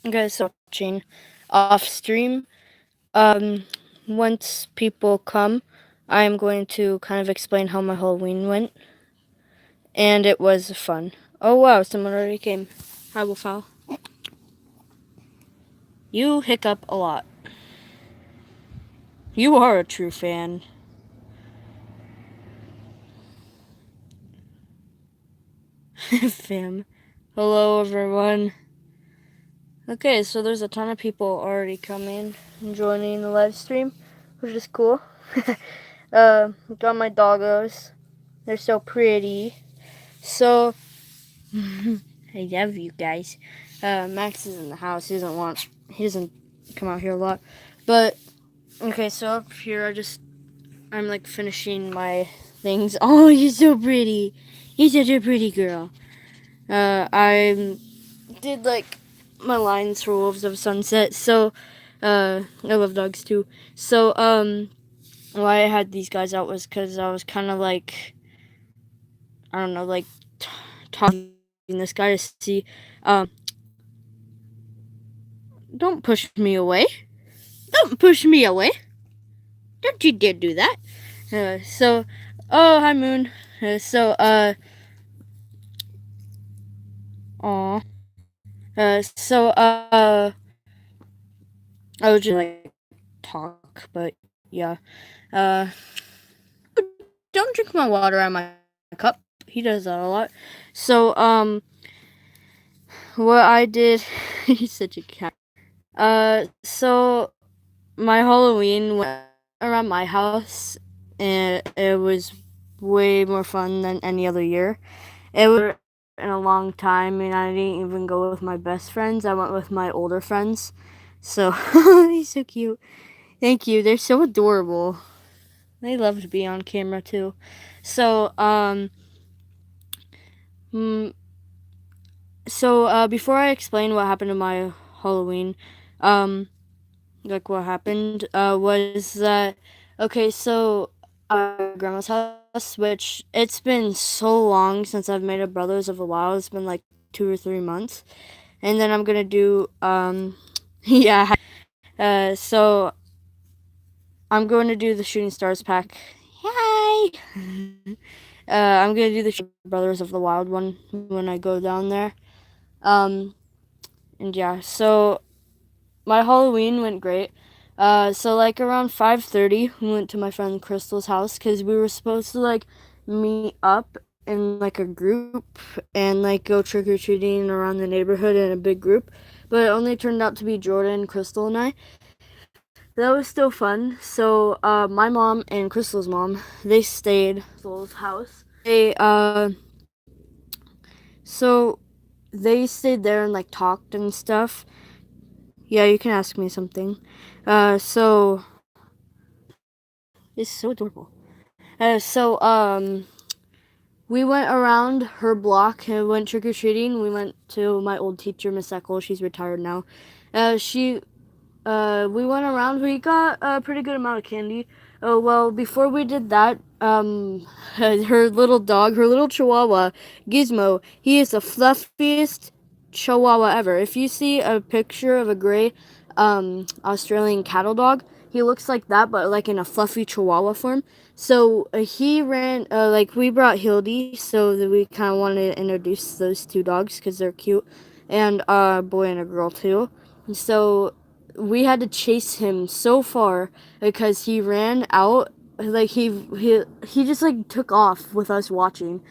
Okay, so watching off stream. Um, Once people come, I'm going to kind of explain how my Halloween went, and it was fun. Oh wow, someone already came. Hi, Wolfowl. You hiccup a lot. You are a true fan. Fam. Hello, everyone. Okay, so there's a ton of people already coming and joining the live stream, which is cool. Got my doggos. They're so pretty. So, I love you guys. Max is in the house. He doesn't come out here a lot. But, okay, so up here, I'm like finishing my things. Oh, you're so pretty. You're such a pretty girl. I did like my lines for Wolves of Sunset. So, I love dogs too. So, why I had these guys out was because I was kind of like, I don't know, like talking this guy to see, don't push me away. Don't push me away. Don't you dare do that. Oh, hi, Moon. Aw. I was just like talk, but yeah. Uh, don't drink my water out of my cup. He does that a lot. So, what I did, he's such a cat. So my Halloween went around my house, and it was way more fun than any other year. It was in a long time, and I didn't even go with my best friends. I went with my older friends. So he's so cute. Thank you. They're so adorable. They love to be on camera too. So mm, before I explain what happened to my Halloween, like what happened was that okay, so grandma's house, which it's been so long since I've made a Brothers of the Wild. It's been like 2 or 3 months, and then I'm gonna do yeah. So I'm going to do the Shooting Stars pack. Hi. I'm gonna do the Brothers of the Wild one when I go down there. Um, and yeah, so my Halloween went great. So like around 5:30, we went to my friend Crystal's house because we were supposed to like meet up in like a group and like go trick or treating around the neighborhood in a big group, but it only turned out to be Jordan, Crystal, and I. That was still fun. So my mom and Crystal's mom, they stayed at Crystal's house. So they stayed there and like talked and stuff. Yeah, you can ask me something. So it's so adorable. We went around her block and went trick or treating. We went to my old teacher, Miss Eccles. She's retired now. We went around. We got a pretty good amount of candy. Oh well, before we did that, her little dog, her little Chihuahua, Gizmo. He is the fluffiest Chihuahua ever. If you see a picture of a gray, Australian cattle dog, he looks like that, but like in a fluffy Chihuahua form. So he ran. Like we brought Hildy, so that we kind of wanted to introduce those two dogs because they're cute, and a boy and a girl too. So we had to chase him so far because he ran out, like he just like took off with us watching.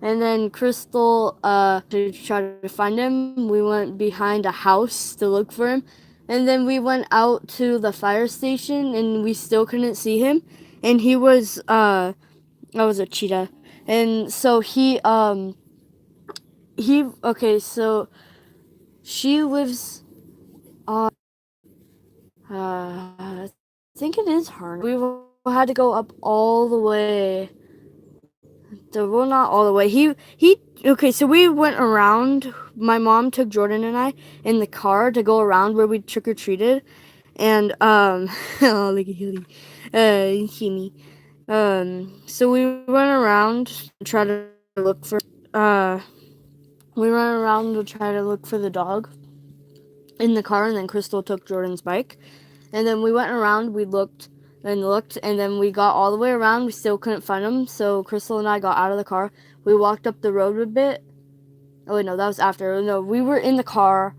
And then Crystal, to try to find him, we went behind a house to look for him. And then we went out to the fire station and we still couldn't see him. And he was that was a cheetah. And so okay, so she lives on I think it is Harn. We had to go up all the way. Well, not all the way. He. Okay, so we went around. My mom took Jordan and I in the car to go around where we trick or treated, and oh look at Hilly, Himi. So we went around to try to look for we went around to try to look for the dog, in the car, and then Crystal took Jordan's bike. And then we went around, we looked and looked, and then we got all the way around. We still couldn't find him, so Crystal and I got out of the car. We walked up the road a bit. Oh, wait, no, that was after. No, we were in the car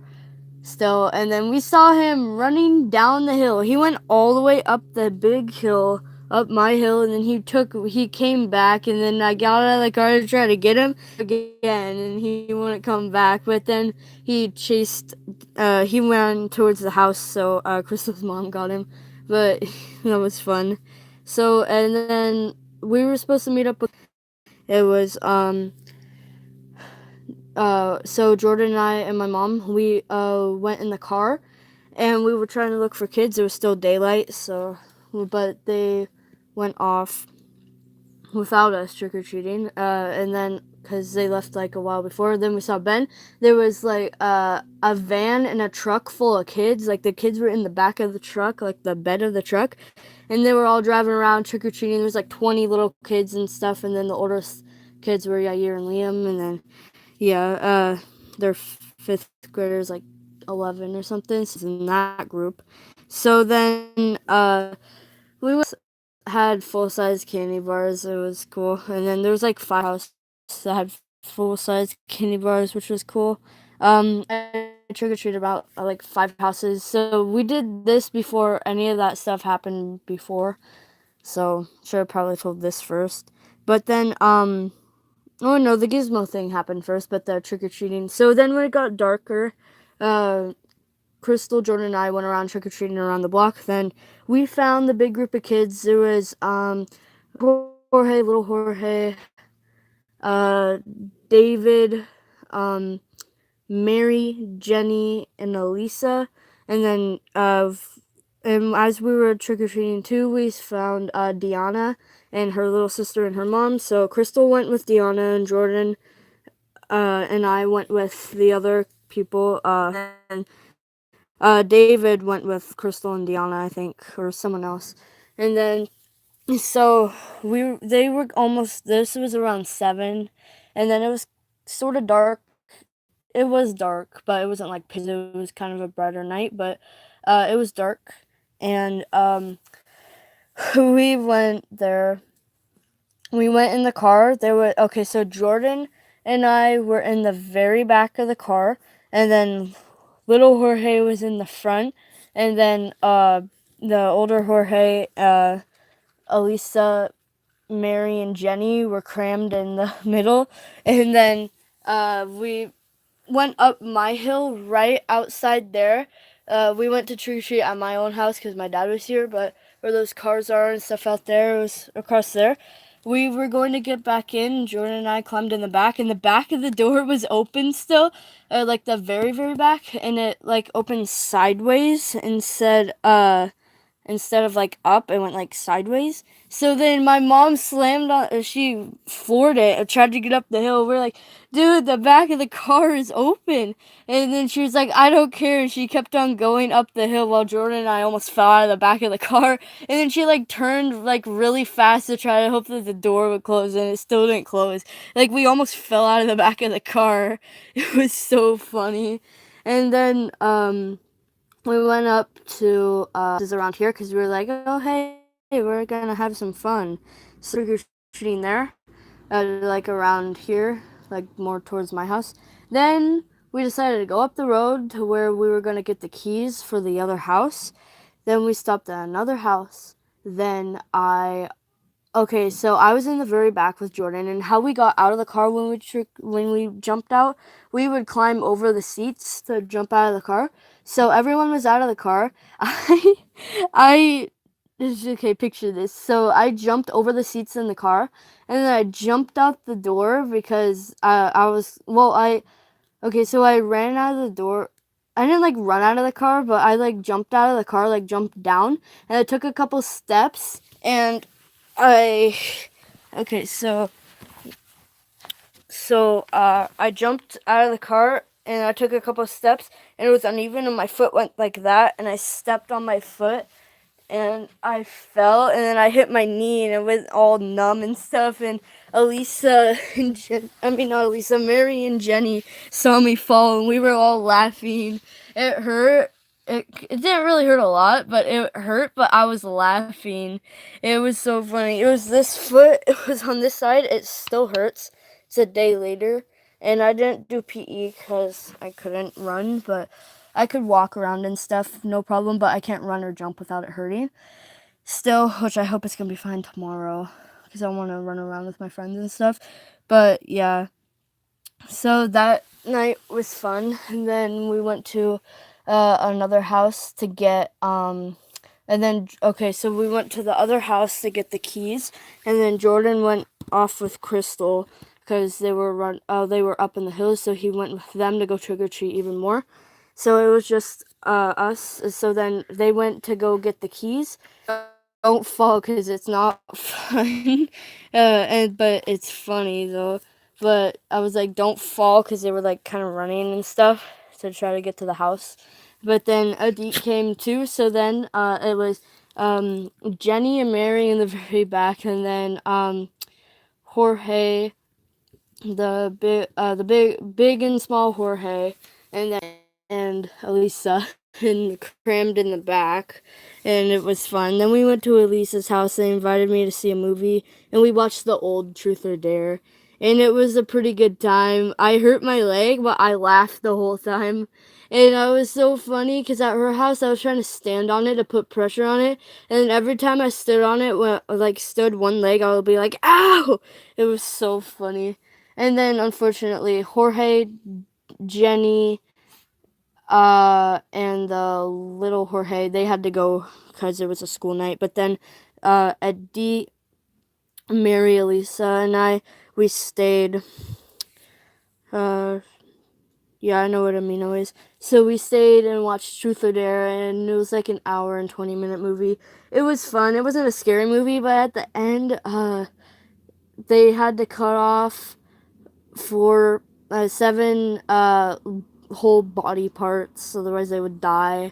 still, and then we saw him running down the hill. He went all the way up the big hill, up my hill, and then he came back, and then I got out of the car to try to get him again, and he wouldn't come back. But then he ran towards the house, so Crystal's mom got him. But that was fun. So, and then we were supposed to meet up with. It was so Jordan and I and my mom, we went in the car, and we were trying to look for kids. It was still daylight, so but they went off without us trick-or-treating, and then because they left like a while before. Then we saw Ben. There was like a van and a truck full of kids. Like the kids were in the back of the truck, like the bed of the truck, and they were all driving around trick-or-treating. There was like 20 little kids and stuff, and then the oldest kids were Yair and Liam, and then they're fifth graders, like 11 or something. So in that group. So then we had full size candy bars. It was cool. And then there was like 5 houses that had full size candy bars, which was cool. I trick or treated about like 5 houses. So we did this before any of that stuff happened before. So should have probably told this first. But then oh no, the gizmo thing happened first, but the trick or treating. So then when it got darker, Crystal, Jordan, and I went around trick or treating around the block. Then we found the big group of kids. There was Jorge, little Jorge, David, Mary, Jenny, and Elisa. And then and as we were trick or treating too, we found Deanna and her little sister and her mom. So Crystal went with Deanna, and Jordan and I went with the other people. And David went with Crystal and Deanna, I think, or someone else. And then so they were almost. This was around 7, and then it was sort of dark. It was dark, but it wasn't like pitch. It was kind of a brighter night, but it was dark, and we went there. We went in the car. So Jordan and I were in the very back of the car, and then little Jorge was in the front, and then the older Jorge, Elisa, Mary, and Jenny were crammed in the middle, and then we went up my hill right outside there. We went to trick or treat at my own house because my dad was here, but where those cars are and stuff out there, it was across there. We were going to get back in. Jordan and I climbed in the back, and the back of the door was open still, like the very, very back, and it like opened sideways instead of like up, it went like sideways. So then my mom she floored it and tried to get up the hill. We're like, dude, the back of the car is open. And then she was like, I don't care. And she kept on going up the hill while Jordan and I almost fell out of the back of the car. And then she like turned like really fast to try to hope that the door would close, and it still didn't close. Like we almost fell out of the back of the car. It was so funny. And then we went up to around here because we were like, oh hey, we're gonna have some fun. So we're shooting there, like around here, like more towards my house. Then we decided to go up the road to where we were gonna get the keys for the other house. Then we stopped at another house. Then Okay, so I was in the very back with Jordan, and how we got out of the car when we jumped out, we would climb over the seats to jump out of the car. So everyone was out of the car. I okay, picture this. So I jumped over the seats in the car, and then I jumped out the door because so I ran out of the door. I didn't like run out of the car, but I like jumped out of the car, like jumped down, and I took a couple steps, and I okay, I jumped out of the car, and I took a couple of steps, and it was uneven, and my foot went like that, and I stepped on my foot, and I fell, and then I hit my knee, and it was all numb and stuff. And Elisa and not Elisa, Mary and Jenny saw me fall, and we were all laughing. It hurt. It didn't really hurt a lot, but it hurt. But I was laughing. It was so funny. It was this foot. It was on this side. It still hurts. It's a day later, and I didn't do PE because I couldn't run, but I could walk around and stuff, no problem, but I can't run or jump without it hurting. Still, which I hope it's gonna be fine tomorrow, because I want to run around with my friends and stuff. But yeah, so that night was fun, and then we went to another house to get and then so we went to the other house to get the keys, and then Jordan went off with Crystal because they were up in the hills, so he went with them to go trick or treat even more. So it was just us. So then they went to go get the keys. Don't fall because it's not fun, but it's funny though. But I was like, don't fall because they were like kind of running and stuff to try to get to the house. But then Adit came too. So then it was Jenny and Mary in the very back, and then Jorge, the big and small Jorge, and Elisa and crammed in the back, and it was fun. Then we went to Elisa's house. They invited me to see a movie, and we watched the old Truth or Dare, and it was a pretty good time. I hurt my leg, but I laughed the whole time. And I was so funny because at her house I was trying to stand on it to put pressure on it, and every time I stood on it, stood one leg, I would be like, "Ow!" It was so funny. And then unfortunately, Jorge, Jenny, and the little Jorge, they had to go because it was a school night. But then, Adi, Mary, Elisa, and we stayed. Uh, yeah, I know what Amino is. So we stayed and watched Truth or Dare, and it was like an hour and 20-minute movie. It was fun. It wasn't a scary movie, but at the end, they had to cut off for 7 whole body parts, otherwise they would die.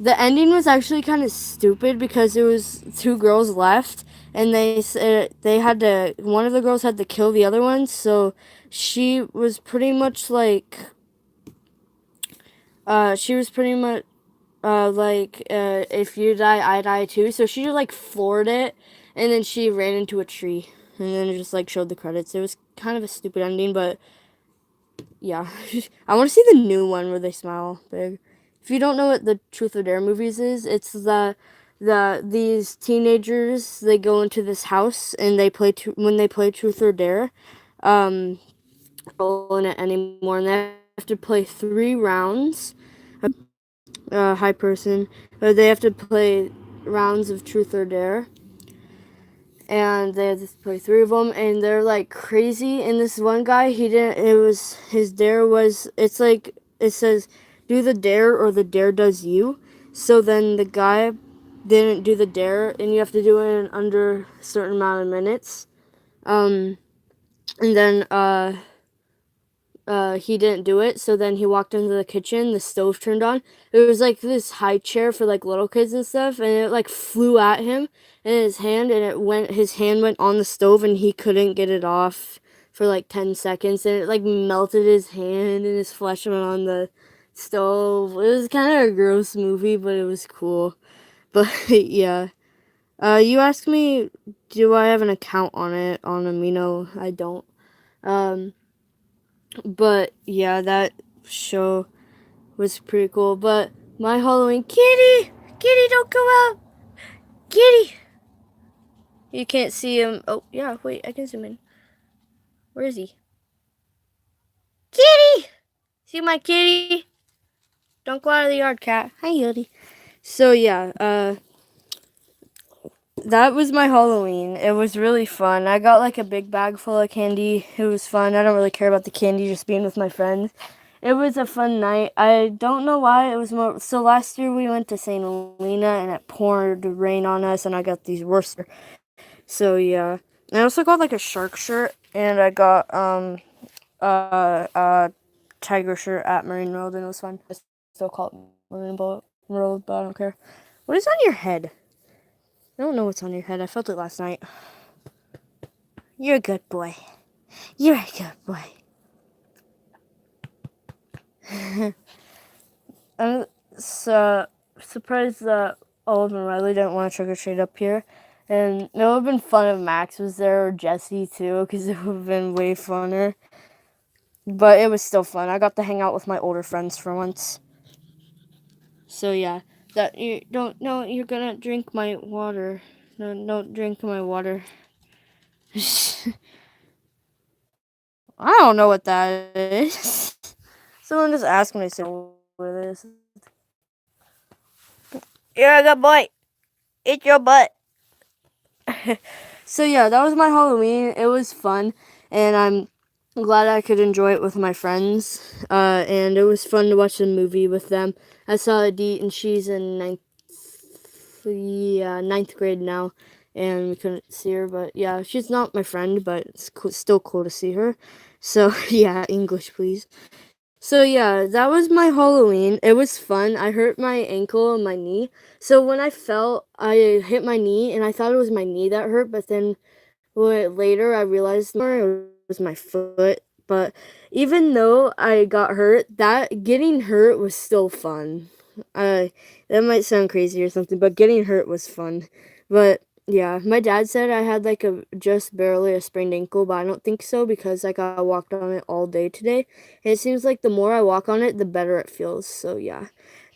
The ending was actually kind of stupid because it was 2 girls left, and they said they had to. One of the girls had to kill the other one, so she was pretty much like. She was pretty much if you die, I die too. So she like floored it, and then she ran into a tree, and then it just like showed the credits. It was kind of a stupid ending, but yeah, I want to see the new one where they smile big. If you don't know what the Truth or Dare movies is, it's these teenagers, they go into this house and they when they play Truth or Dare, in it anymore, and they have to play 3 rounds. High person, but they have to play rounds of Truth or Dare, and they had to play 3 of them, and they're like crazy. And this one guy, he didn't. It was his dare was. It's like it says, do the dare or the dare does you. So then the guy didn't do the dare, and you have to do it in under a certain amount of minutes. And then he didn't do it, so then he walked into the kitchen, the stove turned on. There was like this high chair for like little kids and stuff, and it like flew at him in his hand, and his hand went on the stove, and he couldn't get it off for like 10 seconds, and it like melted his hand, and his flesh went on the stove. It was kind of a gross movie, but it was cool. But yeah. You asked me, do I have an account on Amino? I don't. But yeah, that show was pretty cool. But my Halloween, Kitty, don't go out, Kitty. You can't see him. Oh yeah, wait, I can zoom in. Where is he? Kitty, see my kitty? Don't go out of the yard, cat. Hi, Yodi. So yeah, that was my Halloween. It was really fun. I got like a big bag full of candy. It was fun. I don't really care about the candy, just being with my friends. It was a fun night. I don't know why it was more. So last year we went to St. Helena and it poured rain on us, and I got these worse. So yeah, and I also got like a shark shirt, and I got a tiger shirt at Marine Road, and it was fun. I still call it Marine Road, but I don't care. What is on your head? I don't know what's on your head. I felt it last night. You're a good boy. You're a good boy. I'm surprised that Olive and Riley didn't want to trick or treat up here. And it would have been fun if Max was there or Jesse too, because it would have been way funner. But it was still fun. I got to hang out with my older friends for once. So yeah, that you don't know. You're gonna drink my water. No, don't drink my water. I don't know what that is. Someone just asked me to say what it is. You're a good boy. Eat your butt. So yeah, that was my Halloween. It was fun, and I'm glad I could enjoy it with my friends. And it was fun to watch the movie with them. I saw Adit, and she's in ninth grade now, and we couldn't see her. But yeah, she's not my friend, but it's still cool to see her. So yeah, English please. So yeah, that was my Halloween. It was fun. I hurt my ankle and my knee. So when I fell, I hit my knee, and I thought it was my knee that hurt. But then later, I realized it was my foot. But even though I got hurt, that getting hurt was still fun. That might sound crazy or something, but getting hurt was fun. But yeah, my dad said I had like a just barely a sprained ankle, but I don't think so because like I walked on it all day today, and it seems like the more I walk on it, the better it feels. So yeah,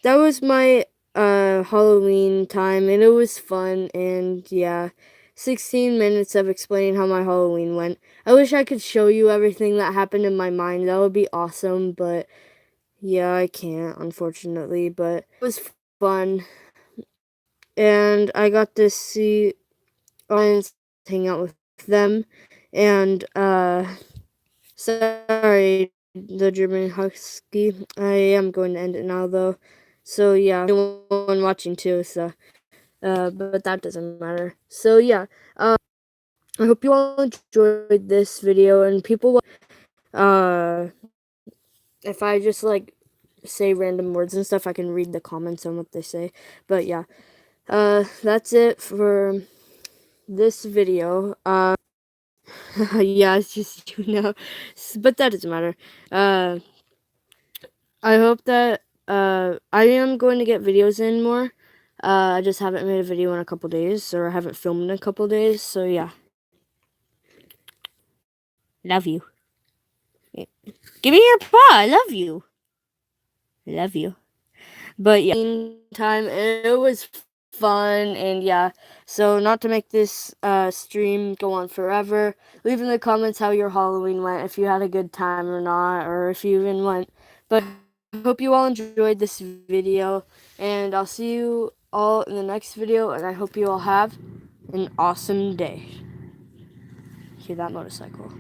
that was my Halloween time, and it was fun. And yeah, 16 minutes of explaining how my Halloween went. I wish I could show you everything that happened in my mind. That would be awesome, but yeah, I can't, unfortunately. But it was fun, and I got to see audience hang out with them. And sorry, the German Husky. I am going to end it now, though. So yeah, anyone watching too. So but that doesn't matter. So yeah, I hope you all enjoyed this video, and people, if I just like say random words and stuff, I can read the comments on what they say. But yeah, that's it for this video. Yeah, it's just, but that doesn't matter. I hope that, I am going to get videos in more. I just haven't made a video in a couple days, or I haven't filmed in a couple days, so yeah. Love you. Give me your paw, I love you. Love you. But yeah, meantime, it was fun, and yeah, so not to make this stream go on forever, leave in the comments how your Halloween went, if you had a good time or not, or if you even went. But I hope you all enjoyed this video, and I'll see you all in the next video, and I hope you all have an awesome day. Hear that motorcycle.